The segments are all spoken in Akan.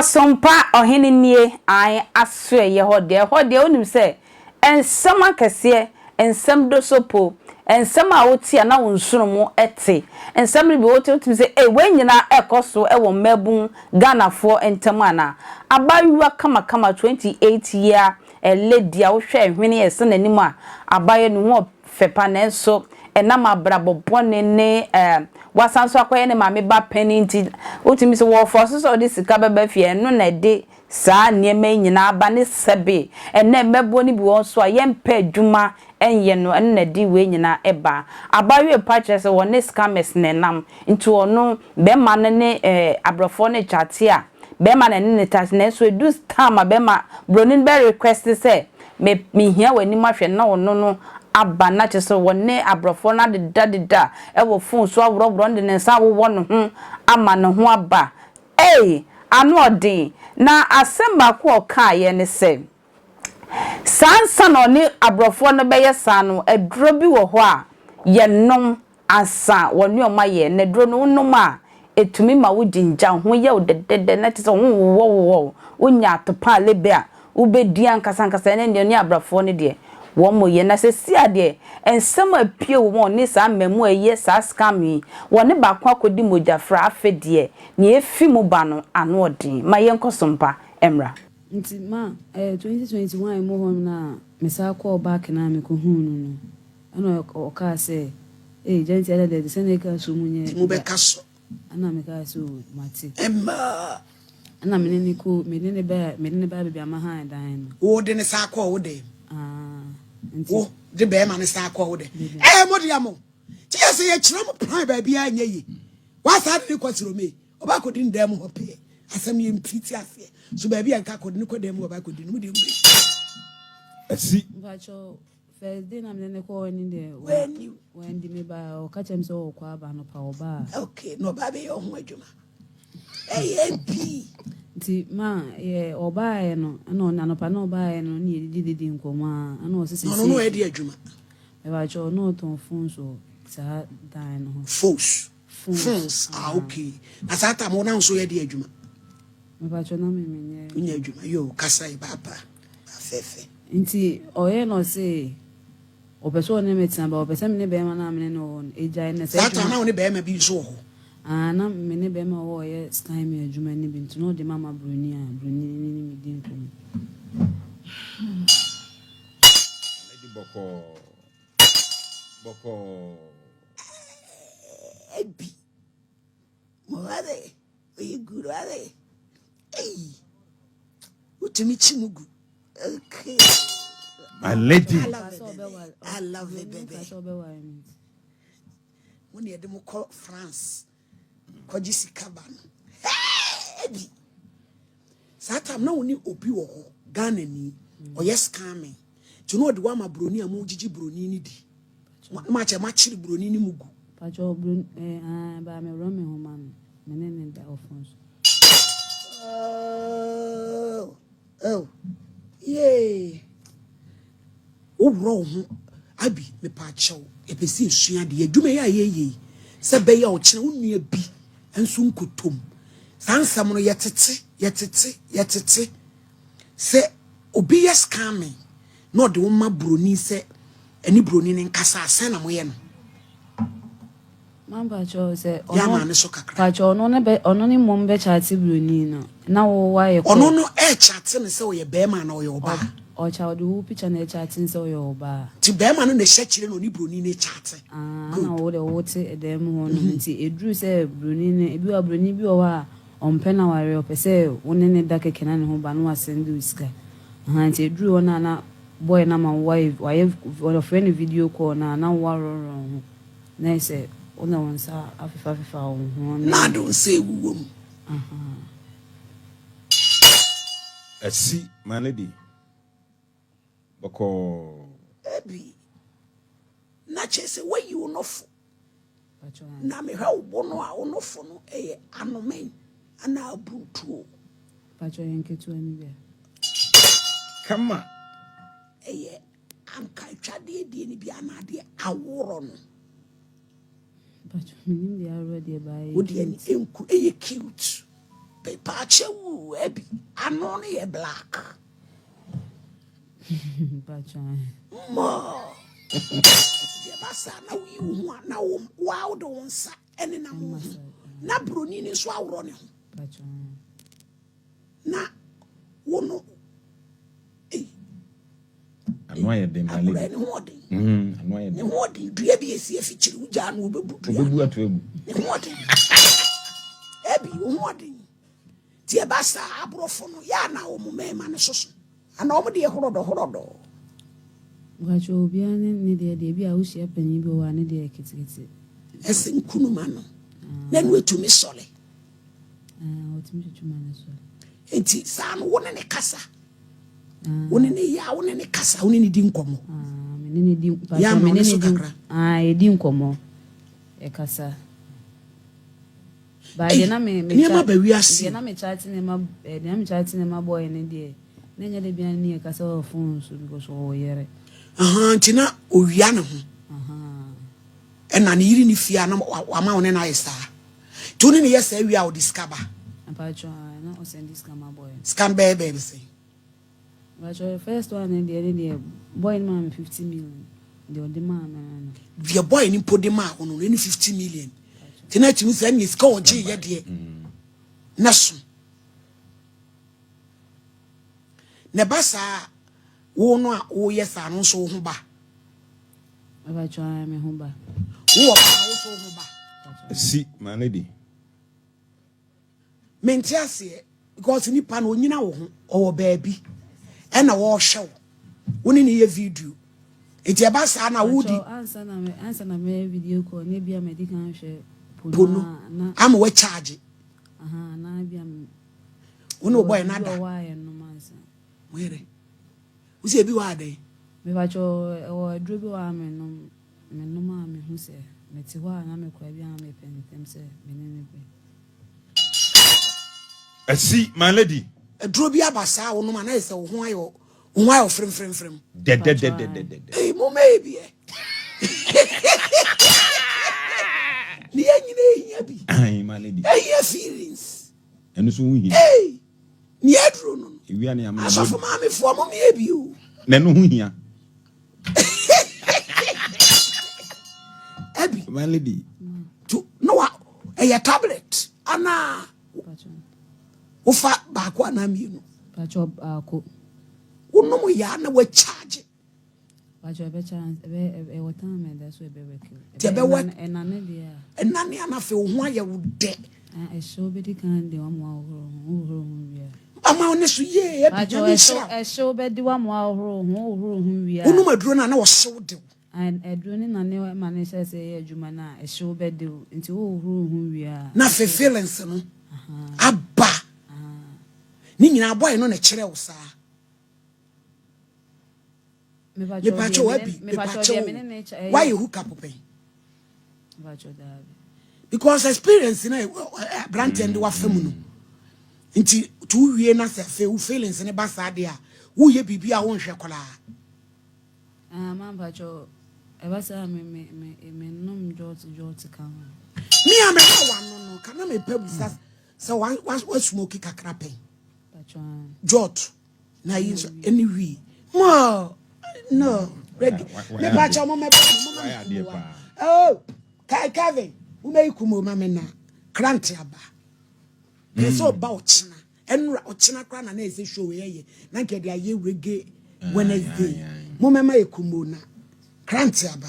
Nkosompa Oheneni I aswe ye hode onim se ensem akese ensem dosopo ensem a woti ana wonsurumo ete ensem bi woti otim se we nyina ekoso wo mabun Ganafo entem ana abayuwa kama 28 year lady a wo hwe hwene yese nanim a abaye no ho fepa na enso enam abrabobone ne wasanso akoye ne mame ba penny nti otimi se wo force so de sika beba fie no na de saa niema nyina aba ne sebe enne mebo ni bi won so a yempa adwuma enye no enne di we nyina eba abawe pache se won scammers ne nam nti ono be ma ne abrofo ne chate a be ma ne tat na so do time be ma bronin be request se me hia wani mahwe na wono no aba na che so wonne abrofo na de wo phone so awro de ne nsa wo no ho ama ne ho aba anu odin na asemba ko oka ye ne se sansa no ne abrofo no beye sa no aduro bi wo ho a ye nom asa woni oma ye ne duro no nom a etumi ma wo jinja ho ye de na che so wo onya atopa lebe a ubedi ankasa ne abrofo ne de wo mo ye na se si ade ensem apie wo ne sa memu eye sa scam yi wo ne ba kwa kodi Mogya fra afede ne efi mu ba no anu odin ma ye nkosompa emra nti ma 2021 mo hom na me sa call back na me ko hunu no ana o ka se gente ala de se ne ka so munye mu be ka so ana me ka so mati emma ana me ne ba be ama han dan wo de ne sa call wo de nti de be ma ne sa call wo de Mogya mo ti ase ye kira mo plan ba bia anya yi wa sa de kwasiro me oba ko din dem ho pe asem ye mpiti afi so ba bia nka ko din ko dem oba ko din mu de mbe asi bacho first day na me ne ko ni de when di me ba o ka chem so ko aba no pa oba okay no ba be yo ho adwuma bi nti ma ye oba ye no na no pa no oba ye no ni didi nkoma ana o sisi no e di adwuma e ba cho no ton phone so sa dan no phones okay asata mo na so ye di adwuma me ba cho na me menye nya adwuma yo kasa e baba afefe nti oye no se opeso ne metina ba opesa me ne be ma na me no eja ne se sata na woni be ma bi so ho na me ne be ma wo ye sky me adwuma ni bi nti no de mama broni ni mi din ko lady boko ebi mo ade we good ade utimi chimugu okay my lady I love it baby when you dem call France koji sikaba no ebi satam na woni obi wo ho Ghana ni oye scamming ti no de wa ma broni amu gigi broni ni di ma che ma chiri broni ni mugu pacho broni ba me rome ho man me ne da offense yeah owro ho abi me pa chew epesi esua de adwuma ya ye se be ya o kire wonua bi enso nkotom sansam no yetete se obi ya scamming no de woma broni se eni broni ne nkasa asen na moye no mamba cho se ya ma ne so kakra pacho ono ni mombe chati broni no na wo wa ye ko ono no chati ne se wo ye be ma na wo ye oba o child who picture na chati se wo ye oba ti be ma no ne hye kire no ni broni ne chati na wo de wo te edem ho no nti edru se broni ne ebi wa broni bi wo wa ompena ware opese woni ne da keke na ne ho ba no asende uska nti edru wona na boy na ma wife wa friend video call na waro na se ona wonsa afifa ho na don say wuwom asi my lady boko ebi na chese we you no fo na me ha wo no a wo no fo no anomen ana abuntuo pacho yenketu ani bia kama anka twade die ni bia na de aworo no pacho minim bia ro de bai wo de ni enku cute Paper chew, ebi. Anon ye black. Mo. Ye basa na we na wow don sa ene na mo. Na broni ni so awro ne ho. Na wono Anoye dem male. Anoye dem. Wodi dua bi esi afichiri uja na obebu. Obebu atu egu. Wodi. Ebi wodi. Tie basa abrofo no ya na omumema ne soso. Ana omo de horodo. Gacho obi ani de bi a wohia panyin bi wa ne de kitikiti. Ese nkunuma no. Na nu etumi sole. Otumi tutuma na so. Enti sa no wone ne kasa. Wone ne ya wone ne kasa wone ne di nkomo. Menene di ya menene di kakra. Edi nkomo. E kasa. Ba de na me ma ba wiase. De na me chat ne ma boy ne de. Na nya de bia ne e kasa o phone so because o yere. Ntina owia ne ho. Na ne yiri ne fia na wa ma wone na yesa. Tu ne yesa awia o discover. Apacho na o send this camera boy. Scan baby say. Apacho first one and the boy man 50 million. The man. The boy ni podema ono ni 50 million. Tina timi say ni ska oje ye de. Naso. Ne basa wo no a wo yesa no so ho ba. Apacho me ho ba. Wo ba wo so ho ba. Si my lady. Mentiase because nipa no nyina wo ho owo baabi e na wo hyew woni ne ye video enti eba sa na wudi answer na me video call ne bia medical hwe pono am we charge na bia wono boy na da wa ye no mansa were usi bi wa dey me ba cho o dro bi wa me no ma me hu se me ti wa na me kwa bia me pentem se me ne be See, my lady. A drobi abasa wo no ma na ese wo ho ayo frem. De. Hey, mo maybe. Ni anyine bi. Ai, my lady. Hey, feelings. Enu so hu hi. Hey. Ni adro no. Ewi ani am. Aso fo ma me fo mo me bi o. Na no hu hi. Abi, My lady. to no wa a tablet. Ana Ufa baako anaminu. Pacho ako. Unomo ya na we charge. Pacho be chance e wotan me da so e be work. Te be work. Enane dia. Enane anafe wo ho aye wo de. E show be di kan de wamo ahoro hu Ama one so ye e bi Pacho e show be di wamo ahoro hu wi. Unomo aduro na wo hyew de. And adrone na ne ma ne say adwuma na e show be di nti wo huru hu wi a. Na fe feelings no. Aba. Ni nyina boy no na kire wo saa. Me pacho abi, me pacho. Why you hook up pen? Because experience na brand and wa fam no. Nti tu wie na se fe feelings ne ba saa de a, wo ye bibia wo nhwe kola. Man pacho e ba sa me nom jot kan. Me am me no kana me pabusa so one smoke kakra pen. Jot na yin anyway no ready me ba cha mo me oh kai Kevin wo me ikumo ma me na krant aba so ba ochina enra ochina kra na ese show ye na nke dia ye rege Wednesday mo me ma ikumo na krant aba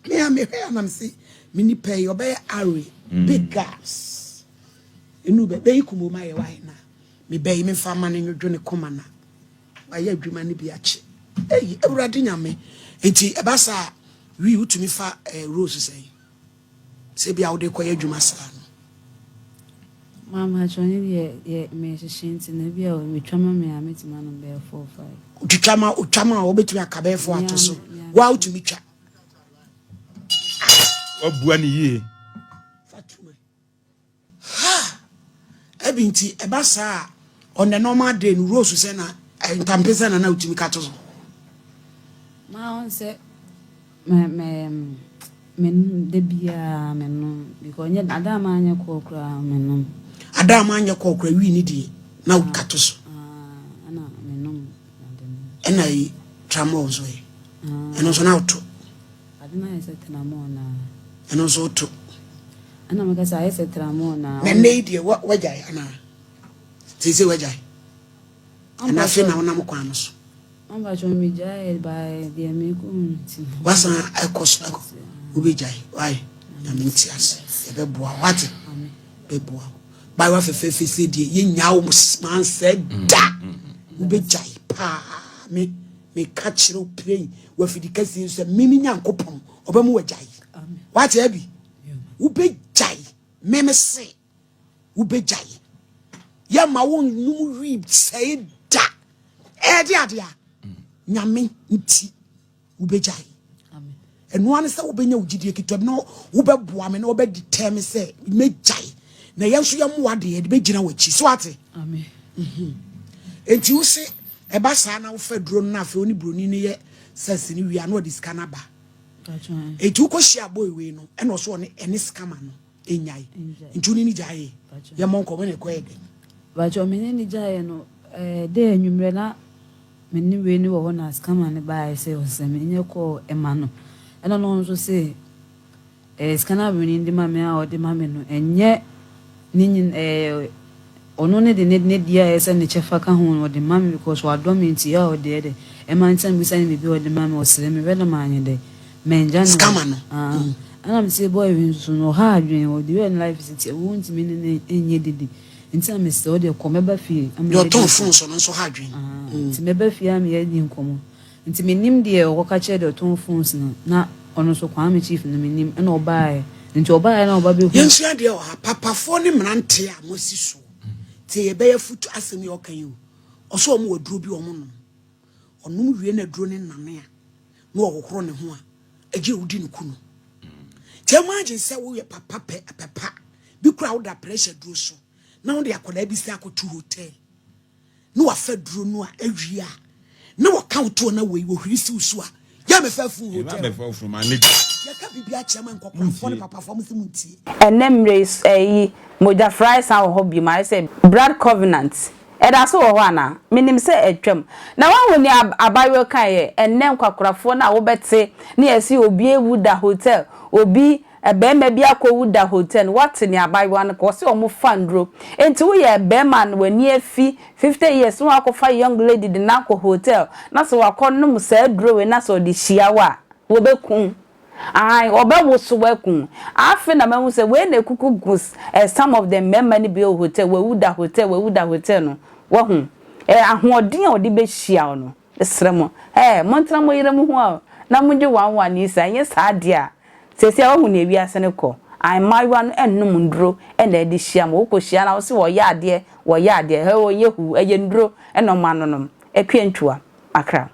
me am say mini pay obey are big gas enu be ikumo ma ye why na me bay me fama ne dwene koma na aye adwuma ne bi ache ewurade nyame enti ebasa wi utumi fa rose se bia wo de koye adwuma sa no mama choni ye me shinti na bia o me twama me ametima no be 4-5 utwama wo betumi akabefo atoso wa utumi twa Obua ni ye fatuma ebinti ebasa on the normal day no rose say na ntampesa na utimi katoso ma on say me de bia me no because nya adama anya kokra me no Adam anya kokra wi ni die na ukato so ana menom ena yi tramol so yi eno so na auto adina yese tramol na eno so auto ana makasa yese tramol na ne die wajai ana tise wajai ana fe na wona mkwa no so amba jo mi jai by the mekunti wasa ekos ubi jai why na minti ase ebe boa wate beboa by wa fefe se die ye nyawo man said da ubi jai pa me catch no play wa fidi kasi so mimi nyankopon obam wajai wate abi ubi jai meme se ubi jai ya ma won num rib say da dia nyame nti ubejai amen eno ane se wobenya wugidie kitom no wobeboa me na wobediteme se mejai na yenso yamwade ye de begina wachi so ate amen enti wo se eba sa na wo fa duro na afa oni broni ne ye sase ni wi ana odi skana ba gacho enti wo kohia boy we no eno so ne ene skama no enyai enti oni ni jaye ya monko me ne koyede gacho me ni jaye no de anwumre na meni we ni wo na scam ne ba say o se me nye ko ema no ena no nso se scanner we ni ndi ma me a o de ma me no enye ninyin ono ne de ne dia ese ne chefa ka ho o de ma me because wa do me nti ya o de ema ntan bi say me bi o de ma me o sere me we na ma anye de menja no scam no ana me say boy we nso no ha adwen o de we life city wo nti me ne enye didi nti na me say o de ko me ba fie yo ton fun so no so ha adwen nti meba fia me yadi nkomo nti menim de o ka che de ton phones na ono so kwa me chief no menim na obae nti obae na oba be hu yensu ade o papa fo ni mrante a mosi so ti ye be futu asem ye okan yi o so mo waduro bi o mo no onum wie na duro ne nane a na okokoro ne ho a age udi ne kunu ti imagine say wo ye papa papa bi kura wo da pressure duro so na wo de akoda bi si akotu hotel no wa fa duro no a awia na wa count na we hwirisi usu a ya me fa fu hotel me fa fu manage ya ka bibia chema nkokora fo ne papa fo mse muntie enemre Mogya fries and hobby my say blood covenant eda so wo ana minim se etwam na wa woni abayo kan ye enem kwakorafo na wo bete na yesi obi ewu da hotel obi ebema bia ko wu da hotel what ni abayo an ko se omo fandro enti wo ye ebema na wani afi 50 years no akofa young lady de na ko hotel na so wakonum se adro we na so de hia wo bekun ai obewoso wakun afi na mahu se we na kuku gus some of them men ni be hotel we wuda hotel no wo hu ahoodin a odi be hia no esremo montra mo yire mu ho na munje wanwa ni sa nye sa de a sesi a wo hu na wi asene ko ai maiwa no ennum ndro na edi hia mo ko hia na wo se wo ya ade he wo ye hu eye ndro enoma nonom etwentwa akra